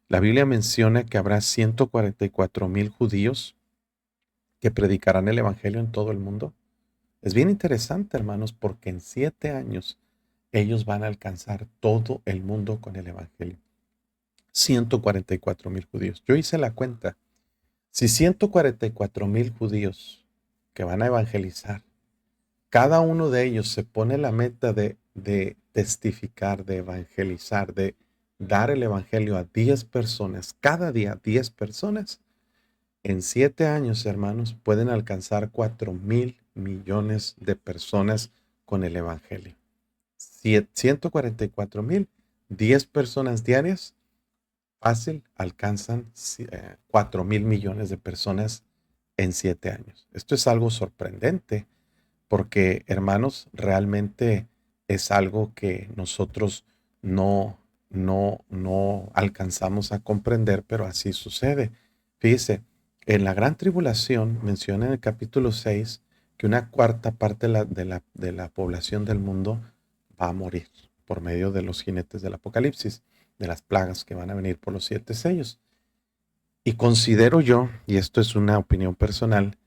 La Biblia menciona que habrá 144,000 judíos que predicarán el Evangelio en todo el mundo. Es bien interesante, hermanos, porque en 7 años ellos van a alcanzar todo el mundo con el Evangelio. 144,000 judíos. Yo hice la cuenta. Si 144,000 judíos que van a evangelizar, cada uno de ellos se pone la meta de testificar, de evangelizar, de dar el Evangelio a 10 personas, cada día 10 personas, en 7 años, hermanos, pueden alcanzar 4,000,000,000 de personas con el Evangelio. 144,000, 10 personas diarias, fácil, alcanzan 4,000,000,000 de personas en 7 años. Esto es algo sorprendente porque, hermanos, realmente es algo que nosotros no alcanzamos a comprender, pero así sucede. Fíjese, en la gran tribulación menciona en el capítulo 6 que una cuarta parte de la población del mundo va a morir por medio de los jinetes del Apocalipsis, de las plagas que van a venir por los 7 sellos. Y considero yo, y esto es una opinión personal,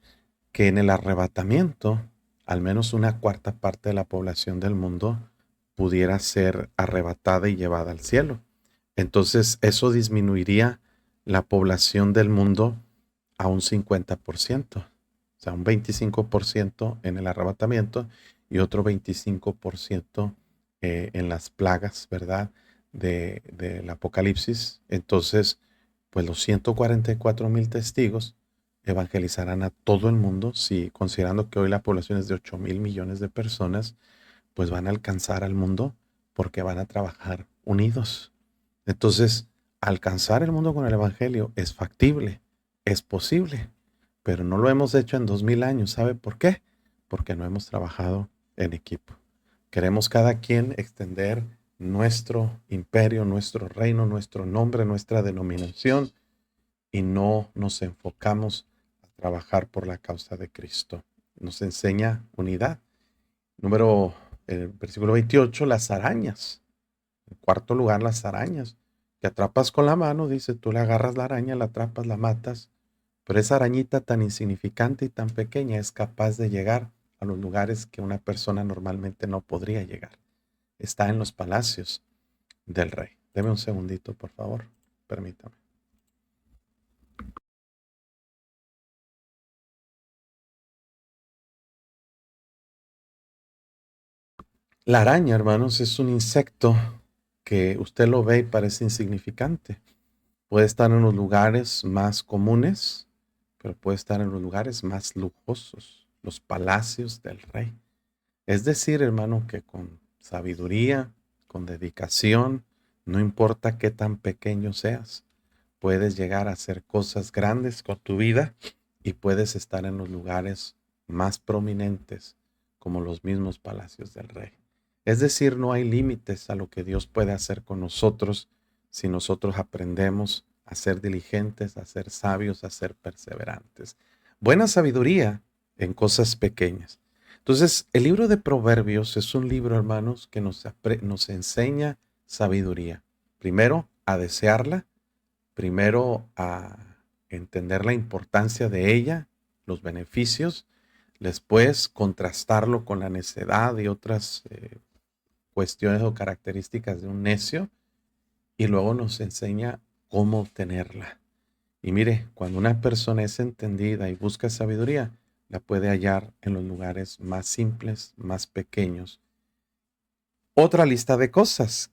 que en el arrebatamiento, al menos una cuarta parte de la población del mundo pudiera ser arrebatada y llevada al cielo. Entonces, eso disminuiría la población del mundo a un 50%, o sea, un 25% en el arrebatamiento y otro 25% en las plagas, ¿verdad? Del Apocalipsis. Entonces, pues los 144,000 testigos evangelizarán a todo el mundo. Si considerando que hoy la población es de 8,000,000,000 de personas, pues van a alcanzar al mundo porque van a trabajar unidos. Entonces, alcanzar el mundo con el Evangelio es factible, es posible, pero no lo hemos hecho en 2000 años. ¿Sabe por qué? Porque no hemos trabajado en equipo. Queremos cada quien extender nuestro imperio, nuestro reino, nuestro nombre, nuestra denominación, y no nos enfocamos a trabajar por la causa de Cristo. Nos enseña unidad. Versículo 28, las arañas. En cuarto lugar, las arañas. Que atrapas con la mano, dice, tú le agarras la araña, la atrapas, la matas, pero esa arañita tan insignificante y tan pequeña es capaz de llegar a los lugares que una persona normalmente no podría llegar. Está en los palacios del rey. Deme un segundito, por favor. Permítame. La araña, hermanos, es un insecto que usted lo ve y parece insignificante. Puede estar en los lugares más comunes, pero puede estar en los lugares más lujosos, los palacios del rey. Es decir, hermano, que con sabiduría, con dedicación, no importa qué tan pequeño seas, puedes llegar a hacer cosas grandes con tu vida y puedes estar en los lugares más prominentes, como los mismos palacios del rey. Es decir, no hay límites a lo que Dios puede hacer con nosotros si nosotros aprendemos a ser diligentes, a ser sabios, a ser perseverantes. Buena sabiduría en cosas pequeñas. Entonces, el libro de Proverbios es un libro, hermanos, que nos enseña sabiduría. Primero, a desearla. Primero, a entender la importancia de ella, los beneficios. Después, contrastarlo con la necedad y otras cuestiones o características de un necio. Y luego nos enseña cómo obtenerla. Y mire, cuando una persona es entendida y busca sabiduría, la puede hallar en los lugares más simples, más pequeños. Otra lista de cosas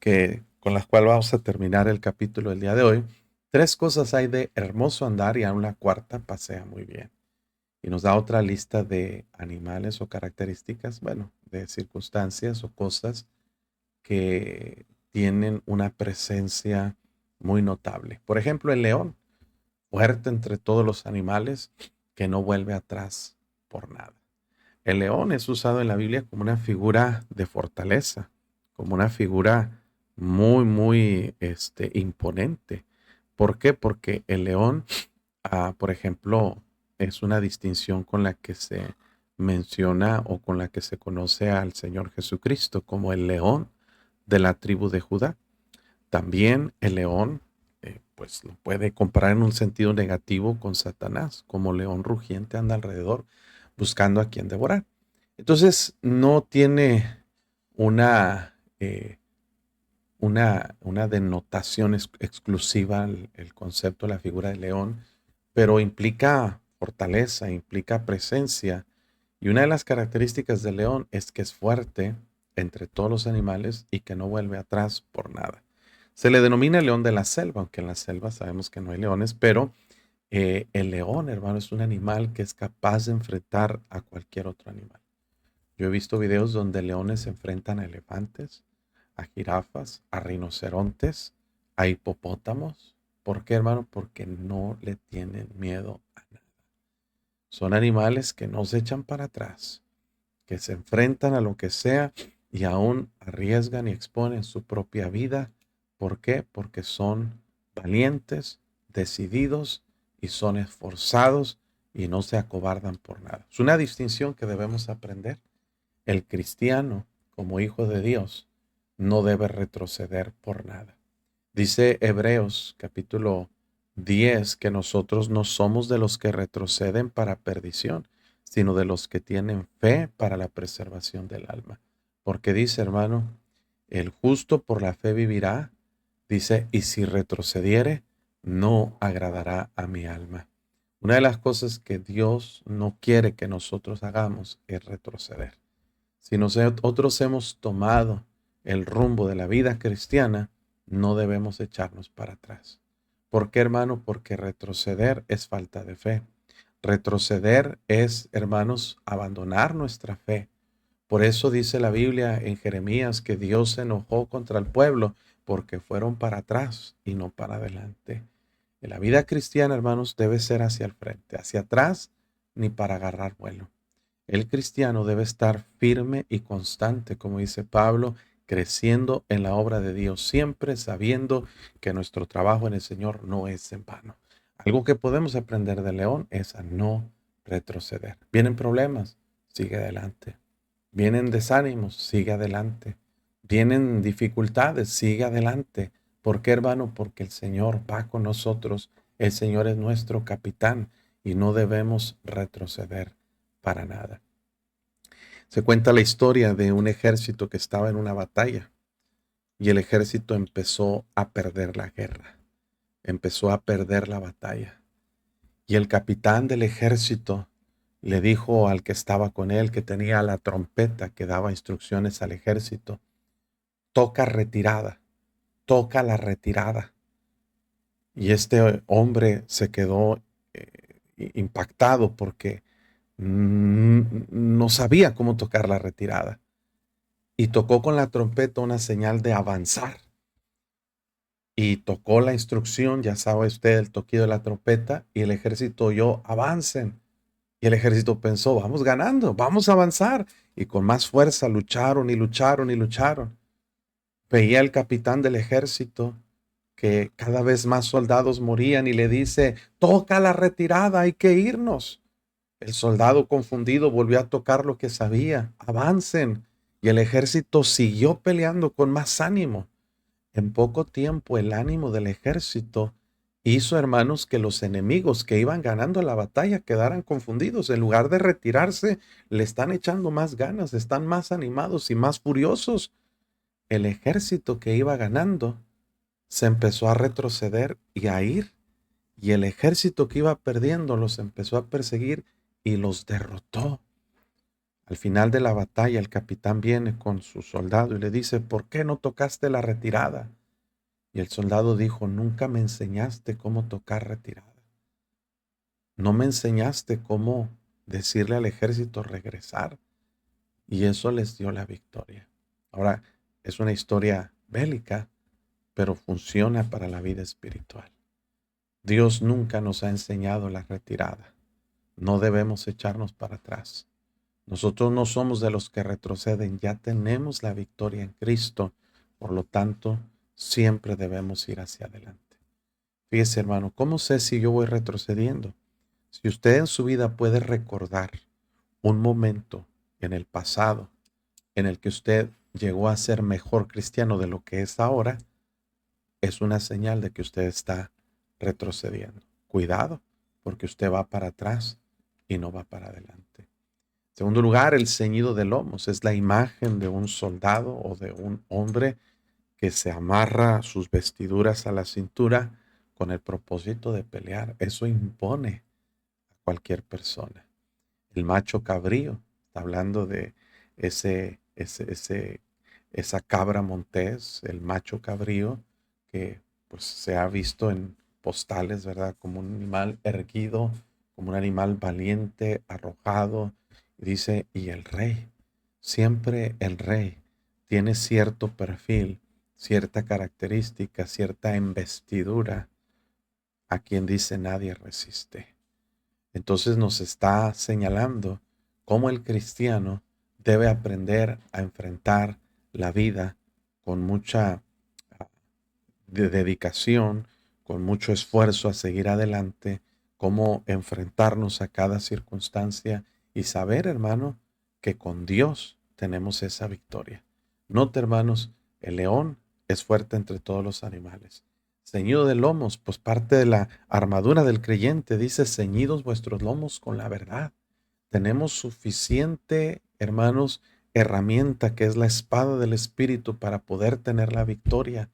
con las cuales vamos a terminar el capítulo del día de hoy. 3 cosas hay de hermoso andar y aún la cuarta pasea muy bien. Y nos da otra lista de animales o características, bueno, de circunstancias o cosas que tienen una presencia muy notable. Por ejemplo, el león, fuerte entre todos los animales, que no vuelve atrás por nada. El león es usado en la Biblia como una figura de fortaleza, como una figura muy, muy imponente. ¿Por qué? Porque el león, por ejemplo, es una distinción con la que se menciona o con la que se conoce al Señor Jesucristo como el león de la tribu de Judá. También el león pues lo puede comparar en un sentido negativo con Satanás, como león rugiente anda alrededor buscando a quien devorar. Entonces no tiene una, una denotación exclusiva el concepto de la figura del león, pero implica fortaleza, implica presencia. Y una de las características del león es que es fuerte entre todos los animales y que no vuelve atrás por nada. Se le denomina león de la selva, aunque en la selva sabemos que no hay leones, pero el león, hermano, es un animal que es capaz de enfrentar a cualquier otro animal. Yo he visto videos donde leones se enfrentan a elefantes, a jirafas, a rinocerontes, a hipopótamos. ¿Por qué, hermano? Porque no le tienen miedo a nada. Son animales que no se echan para atrás, que se enfrentan a lo que sea y aún arriesgan y exponen su propia vida. ¿Por qué? Porque son valientes, decididos y son esforzados y no se acobardan por nada. Es una distinción que debemos aprender. El cristiano, como hijo de Dios, no debe retroceder por nada. Dice Hebreos capítulo 10 que nosotros no somos de los que retroceden para perdición, sino de los que tienen fe para la preservación del alma. Porque dice, hermano, el justo por la fe vivirá, dice, y si retrocediere, no agradará a mi alma. Una de las cosas que Dios no quiere que nosotros hagamos es retroceder. Si nosotros hemos tomado el rumbo de la vida cristiana, no debemos echarnos para atrás. ¿Por qué, hermano? Porque retroceder es falta de fe. Retroceder es, hermanos, abandonar nuestra fe. Por eso dice la Biblia en Jeremías que Dios se enojó contra el pueblo porque fueron para atrás y no para adelante. En la vida cristiana, hermanos, debe ser hacia el frente, hacia atrás ni para agarrar vuelo. El cristiano debe estar firme y constante, como dice Pablo, creciendo en la obra de Dios, siempre sabiendo que nuestro trabajo en el Señor no es en vano. Algo que podemos aprender de León es a no retroceder. Vienen problemas, sigue adelante. Vienen desánimos, sigue adelante. Vienen dificultades, sigue adelante. ¿Por qué, hermano? Porque el Señor va con nosotros. El Señor es nuestro capitán y no debemos retroceder para nada. Se cuenta la historia de un ejército que estaba en una batalla y el ejército empezó a perder la guerra, empezó a perder la batalla. Y el capitán del ejército le dijo al que estaba con él, que tenía la trompeta que daba instrucciones al ejército, toca retirada, toca la retirada. Y este hombre se quedó impactado porque no sabía cómo tocar la retirada. Y tocó con la trompeta una señal de avanzar. Y tocó la instrucción, ya sabe usted, el toquido de la trompeta, y el ejército oyó, avancen. Y el ejército pensó, vamos ganando, vamos a avanzar. Y con más fuerza lucharon y lucharon y lucharon. Veía el capitán del ejército que cada vez más soldados morían y le dice, toca la retirada, hay que irnos. El soldado confundido volvió a tocar lo que sabía, avancen. Y el ejército siguió peleando con más ánimo. En poco tiempo el ánimo del ejército hizo, hermanos, que los enemigos que iban ganando la batalla quedaran confundidos. En lugar de retirarse, le están echando más ganas, están más animados y más furiosos. El ejército que iba ganando se empezó a retroceder y a ir, y el ejército que iba perdiendo los empezó a perseguir y los derrotó. Al final de la batalla, el capitán viene con su soldado y le dice, ¿por qué no tocaste la retirada? Y el soldado dijo, nunca me enseñaste cómo tocar retirada. No me enseñaste cómo decirle al ejército regresar. Y eso les dio la victoria. Ahora, es una historia bélica, pero funciona para la vida espiritual. Dios nunca nos ha enseñado la retirada. No debemos echarnos para atrás. Nosotros no somos de los que retroceden, ya tenemos la victoria en Cristo. Por lo tanto, siempre debemos ir hacia adelante. Fíjese, hermano, ¿cómo sé si yo voy retrocediendo? Si usted en su vida puede recordar un momento en el pasado en el que usted llegó a ser mejor cristiano de lo que es ahora, es una señal de que usted está retrocediendo. Cuidado, porque usted va para atrás y no va para adelante. En segundo lugar, el ceñido de lomos es la imagen de un soldado o de un hombre que se amarra sus vestiduras a la cintura con el propósito de pelear. Eso impone a cualquier persona. El macho cabrío, está hablando de ese, ese, ese, esa cabra montés, el macho cabrío, que pues se ha visto en postales, ¿verdad? Como un animal erguido, como un animal valiente, arrojado. Y dice, y el rey, siempre el rey tiene cierto perfil, cierta característica, cierta investidura a quien dice nadie resiste. Entonces nos está señalando cómo el cristiano debe aprender a enfrentar la vida con mucha dedicación, con mucho esfuerzo a seguir adelante, cómo enfrentarnos a cada circunstancia y saber, hermano, que con Dios tenemos esa victoria. Note, hermanos, el león es fuerte entre todos los animales. Ceñido de lomos, pues parte de la armadura del creyente dice, ceñidos vuestros lomos con la verdad. Tenemos suficiente, hermanos, herramienta que es la espada del Espíritu para poder tener la victoria.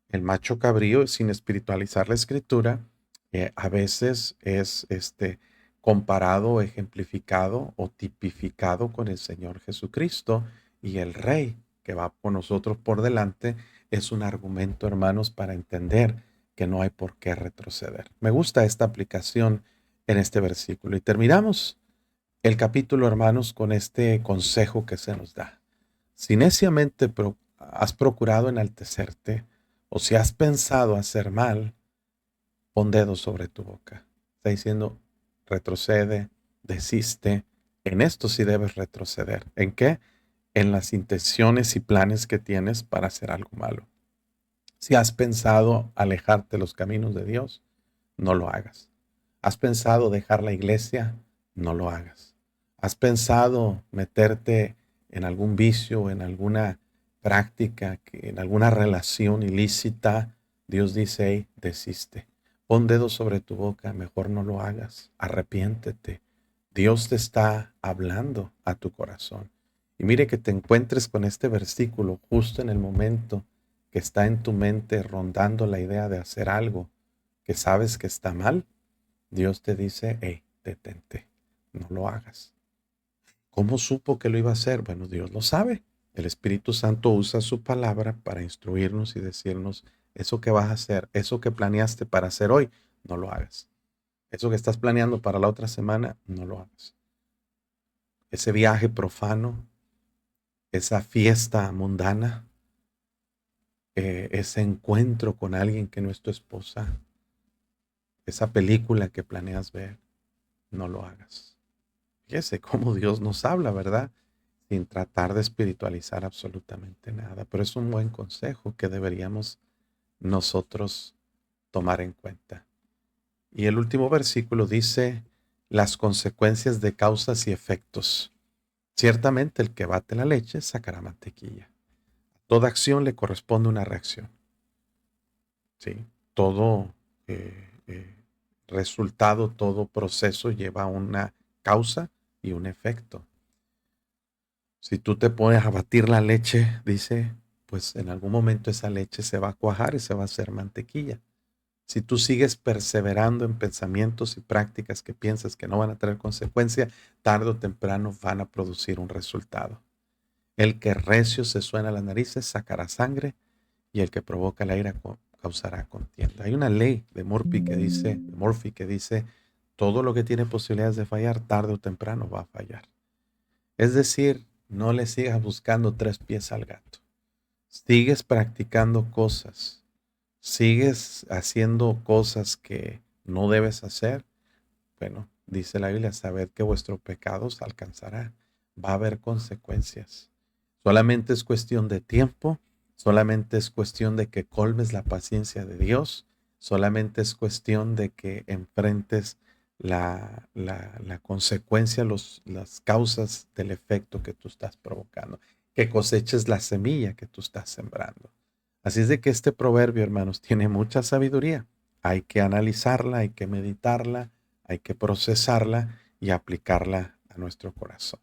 El macho cabrío, sin espiritualizar la escritura, a veces es comparado, ejemplificado o tipificado con el Señor Jesucristo, y el Rey que va por nosotros por delante es un argumento, hermanos, para entender que no hay por qué retroceder. Me gusta esta aplicación en este versículo. Y terminamos el capítulo, hermanos, con este consejo que se nos da. Si neciamente has procurado enaltecerte, o si has pensado hacer mal, pon dedo sobre tu boca. Está diciendo, retrocede, desiste. En esto sí debes retroceder. ¿En qué? En las intenciones y planes que tienes para hacer algo malo. Si has pensado alejarte de los caminos de Dios, no lo hagas. ¿Has pensado dejar la iglesia? No lo hagas. ¿Has pensado meterte en algún vicio, en alguna práctica, en alguna relación ilícita? Dios dice, hey, desiste. Pon dedo sobre tu boca, mejor no lo hagas. Arrepiéntete. Dios te está hablando a tu corazón. Y mire que te encuentres con este versículo justo en el momento que está en tu mente rondando la idea de hacer algo que sabes que está mal. Dios te dice, hey, detente, no lo hagas. ¿Cómo supo que lo iba a hacer? Bueno, Dios lo sabe. El Espíritu Santo usa su palabra para instruirnos y decirnos, eso que vas a hacer, eso que planeaste para hacer hoy, no lo hagas. Eso que estás planeando para la otra semana, no lo hagas. Ese viaje profano, esa fiesta mundana, ese encuentro con alguien que no es tu esposa, esa película que planeas ver, no lo hagas. Fíjese cómo Dios nos habla, ¿verdad? Sin tratar de espiritualizar absolutamente nada. Pero es un buen consejo que deberíamos nosotros tomar en cuenta. Y el último versículo dice las consecuencias de causas y efectos. Ciertamente el que bate la leche sacará mantequilla. A toda acción le corresponde una reacción. ¿Sí? Todo resultado, todo proceso lleva una causa y un efecto. Si tú te pones a batir la leche, dice, pues en algún momento esa leche se va a cuajar y se va a hacer mantequilla. Si tú sigues perseverando en pensamientos y prácticas que piensas que no van a tener consecuencia, tarde o temprano van a producir un resultado. El que recio se suena las narices sacará sangre y el que provoca la ira causará contienda. Hay una ley de Murphy que dice, todo lo que tiene posibilidades de fallar, tarde o temprano va a fallar. Es decir, no le sigas buscando tres pies al gato. Sigues practicando cosas, sigues haciendo cosas que no debes hacer. Bueno, dice la Biblia, sabed que vuestro pecado os alcanzará. Va a haber consecuencias. Solamente es cuestión de tiempo, solamente es cuestión de que colmes la paciencia de Dios, solamente es cuestión de que enfrentes la consecuencia, las causas del efecto que tú estás provocando, que coseches la semilla que tú estás sembrando. Así es de que este proverbio, hermanos, tiene mucha sabiduría. Hay que analizarla, hay que meditarla, hay que procesarla y aplicarla a nuestro corazón.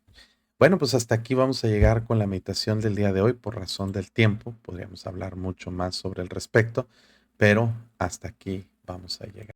Bueno, pues hasta aquí vamos a llegar con la meditación del día de hoy por razón del tiempo. Podríamos hablar mucho más sobre el respecto, pero hasta aquí vamos a llegar.